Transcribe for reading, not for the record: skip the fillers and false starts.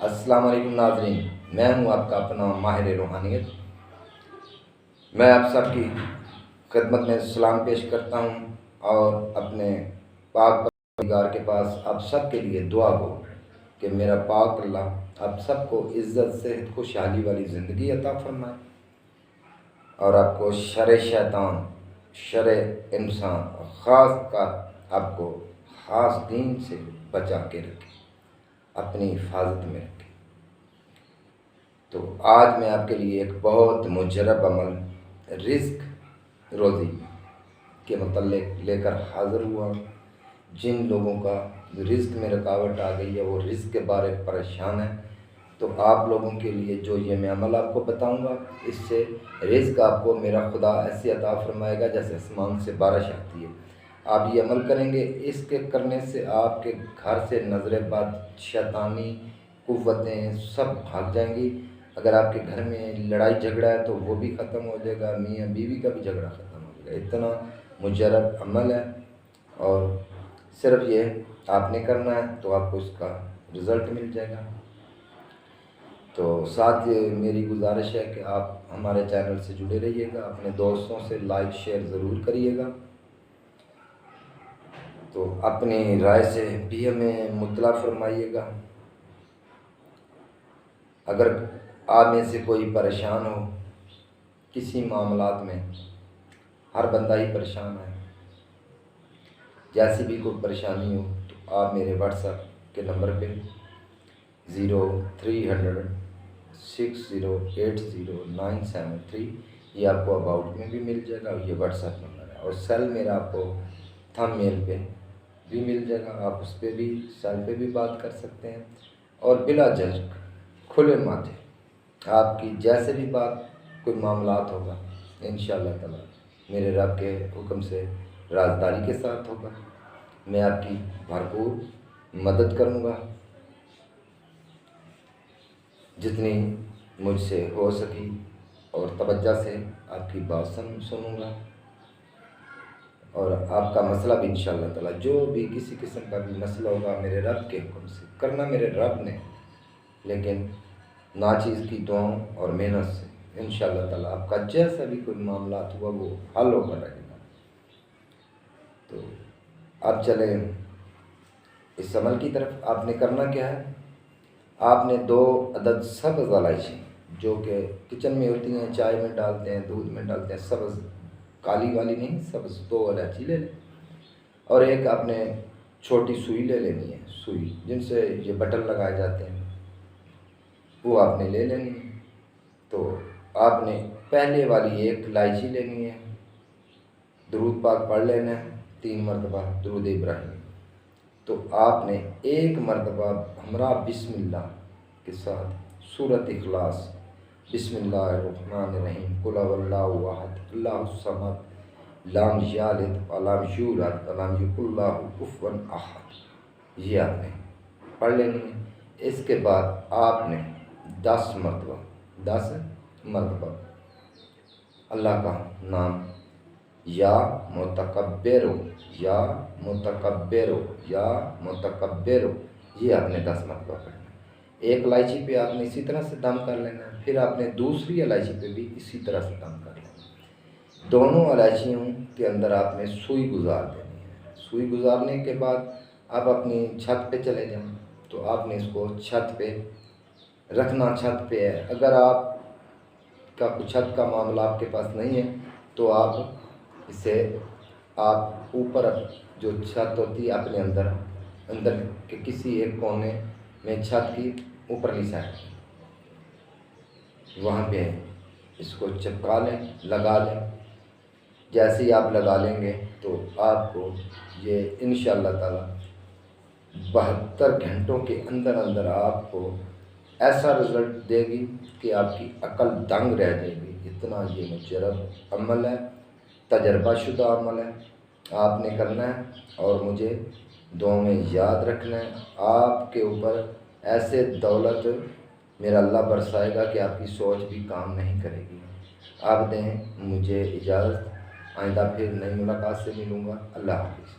السلام علیکم ناظرین، میں ہوں آپ کا اپنا ماہر روحانیت۔ میں آپ سب کی خدمت میں سلام پیش کرتا ہوں اور اپنے پاک پروردگار کے پاس آپ سب کے لیے دعا ہو کہ میرا پاک اللہ آپ سب کو عزت صحت خوشحالی والی زندگی عطا فرمائے اور آپ کو شر شیطان، شر انسان اور خاص کر آپ کو خاص دین سے بچا کے رکھے، اپنی حفاظت میں رکھے۔ تو آج میں آپ کے لیے ایک بہت مجرب عمل رزق روزی کے متعلق لے کر حاضر ہوا۔ جن لوگوں کا رزق میں رکاوٹ آ گئی ہے، وہ رزق کے بارے پریشان ہیں، تو آپ لوگوں کے لیے جو یہ میں عمل آپ کو بتاؤں گا، اس سے رزق آپ کو میرا خدا ایسے عطا فرمائے گا جیسے آسمان سے بارش آتی ہے۔ آپ یہ عمل کریں گے، اس کے کرنے سے آپ کے گھر سے نظر بد، شیطانی قوتیں سب بھاگ جائیں گی۔ اگر آپ کے گھر میں لڑائی جھگڑا ہے تو وہ بھی ختم ہو جائے گا، میاں بیوی کا بھی جھگڑا ختم ہو جائے گا۔ اتنا مجرب عمل ہے اور صرف یہ آپ نے کرنا ہے تو آپ کو اس کا رزلٹ مل جائے گا۔ تو ساتھ میری گزارش ہے کہ آپ ہمارے چینل سے جڑے رہیے گا، اپنے دوستوں سے لائک شیئر ضرور کریے گا، تو اپنی رائے سے بھی ہمیں مطلع فرمائیے گا۔ اگر آپ میں سے کوئی پریشان ہو کسی معاملات میں، ہر بندہ ہی پریشان ہے، جیسی بھی کوئی پریشانی ہو تو آپ میرے واٹس ایپ کے نمبر پہ 0360809093 یہ آپ کو اباؤٹ میں بھی مل جائے گا، یہ واٹس ایپ نمبر ہے، اور سیل میرا آپ کو تھم میل پہ بھی مل جائے گا، آپ اس پہ بھی سیل پہ بھی بات کر سکتے ہیں، اور بلا جھجک کھلے ماتھے آپ کی جیسے بھی بات کوئی معاملات ہوگا انشاءاللہ تعالی میرے رب کے حکم سے رازداری کے ساتھ ہوگا۔ میں آپ کی بھرپور مدد کروں گا، جتنی مجھ سے ہو سکی، اور توجہ سے آپ کی بات سنوں گا، اور آپ کا مسئلہ بھی انشاءاللہ تعالی جو بھی کسی قسم کا بھی مسئلہ ہوگا میرے رب کے حکم سے کرنا میرے رب نے، لیکن ناچیز کی دعاؤں اور محنت سے انشاءاللہ تعالی آپ کا جیسا بھی کوئی معاملات ہوا وہ حل ہو کر رہے گا۔ تو اب چلیں اس عمل کی طرف۔ آپ نے کرنا کیا ہے، آپ نے 2 عدد سبز الائچی جو کہ کچن میں ہوتی ہیں، چائے میں ڈالتے ہیں، دودھ میں ڈالتے ہیں، سبز کالی والی نہیں، سبز 2 الائچی لے لیں، اور ایک آپ نے چھوٹی سوئی لے لینی ہے، سوئی جن سے یہ بٹن لگائے جاتے ہیں وہ آپ نے لے لینی ہے۔ تو آپ نے پہلے والی 1 الائچی لینی ہے، درود پاک پڑھ لینا ہے 3 مرتبہ درود ابراہیم، تو آپ نے 1 مرتبہ ہمراہ بسم اللہ کے ساتھ سورۃ اخلاص، بسم اللہ الرحمن الرحیم، قل هو اللہ احد اللہ الصمد لم یلد ولم یولد ولم یکن لہ کفوا احد، یہ آپ نے پڑھ لینی ہے۔ اس کے بعد آپ نے 10 مرتبہ اللہ کا نام یا متکبر یا متکبر یا متکبر، یہ آپ نے 10 مرتبہ پڑھنا ہے۔ 1 الائچی پہ آپ نے اسی طرح سے دم کر لینا ہے، پھر آپ نے دوسری الائچی پہ بھی اسی طرح سے دم کر لینا ہے۔ دونوں الائچیوں کے اندر آپ نے سوئی گزار دینی ہے۔ سوئی گزارنے کے بعد آپ اپنی چھت پہ چلے جائیں، تو آپ نے اس کو چھت پہ رکھنا، چھت پہ ہے۔ اگر آپ کا کوئی چھت کا معاملہ آپ کے پاس نہیں ہے تو آپ اسے اوپر جو چھت ہوتی ہے اپنے اندر کے کسی ایک کونے میں چھت کی اوپرلی سائڈ وہاں پہ اس کو چپکا لیں، لگا لیں۔ جیسے ہی آپ لگا لیں گے تو آپ کو یہ انشاءاللہ تعالی 72 گھنٹوں کے اندر آپ کو ایسا رزلٹ دے گی کہ آپ کی عقل دنگ رہ جائے گی۔ اتنا یہ مجرب عمل ہے، تجربہ شدہ عمل ہے، آپ نے کرنا ہے اور مجھے دعاؤں میں یاد رکھنا ہے۔ آپ کے اوپر ایسے دولت میرا اللہ برسائے گا کہ آپ کی سوچ بھی کام نہیں کرے گی۔ آپ دیں مجھے اجازت، آئندہ پھر نئی ملاقات سے ملوں گا۔ اللہ حافظ۔